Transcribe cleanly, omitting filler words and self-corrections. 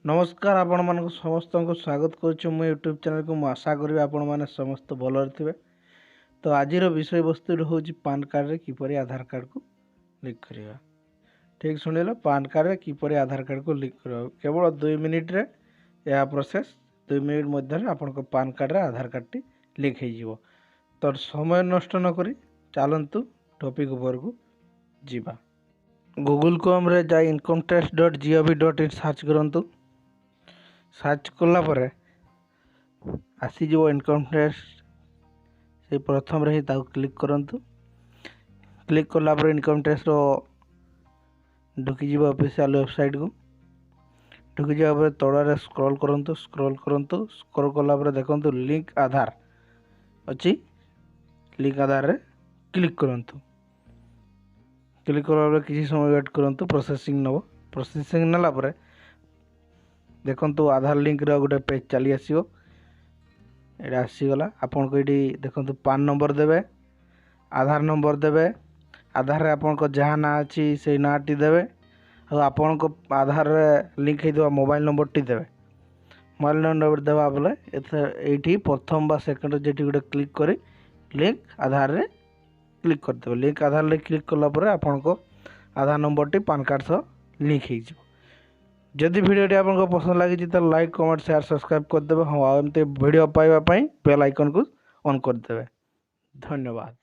नमस्कार आपण मानक समस्त को स्वागत करुच्छु मो यूट्यूब चैनल को मु आशा करी आपण माने समस्त भल थे। तो आज विषय वस्तु हूँ पान कार्ड रे किपरि आधार कार्ड को लिंक करवा। ठीक शुणिल, पान कार्ड रे किपरि आधार कार्ड को लिंक करवा केवल 2 मिनिट रे यह प्रोसेस 2 मिनिट मध्य आपण को पान कार्ड रे आधार कार्ड टी लिंक हो जिवो। तो समय नष्ट न करी चलतु टॉपिक ऊपर को जीवा। गूगल क्रोम रे जाई incometax.gov.in सर्च करंतु। सर्च कलापर आसीज इनकम टैक्स से प्रथम ही क्लिक करंतु। क्लिक कलापर इनकम टैक्स ढुकी ऑफिशियल वेबसाइट को ढुकी जावा तड़े स्क्रॉल करंतु। स्क्रॉल कलापर देखंतु लिंक आधार अच्छी। लिंक आधार रे क्लिक करंतु। क्लिक कलापर किसी समय वेट करंतु। प्रोसेसिंग नब। प्रोसेसिंग नेला परे देखो आधार लिंक गोटे पेज चली आसो। ये आसीगला आपन को ये देखो पान नंबर देवे, आधार नंबर देवे। आधार रे आपन को जहाँ ना अच्छी से ना टी देवे और आपन को आधार रे लिंक हो मोबाइल नंबर टी देवे। मोबाइल नंबर देवा बोले ये प्रथम बा सेकंड जेटी गोटे क्लिक करी लिंक आधार रे क्लिक कर देवे। लिंक आधार रे क्लिक कला परे आपन को आधार नंबर टी पान कार्ड सह लिंक हो जाए। जदि भिडियोटी आपको पसंद लगी तो लाइक कमेंट शेयर सब्सक्राइब करदे। हाँ, एमती भिडियो पाइबा बेल आइकन को ऑन करदे। धन्यवाद।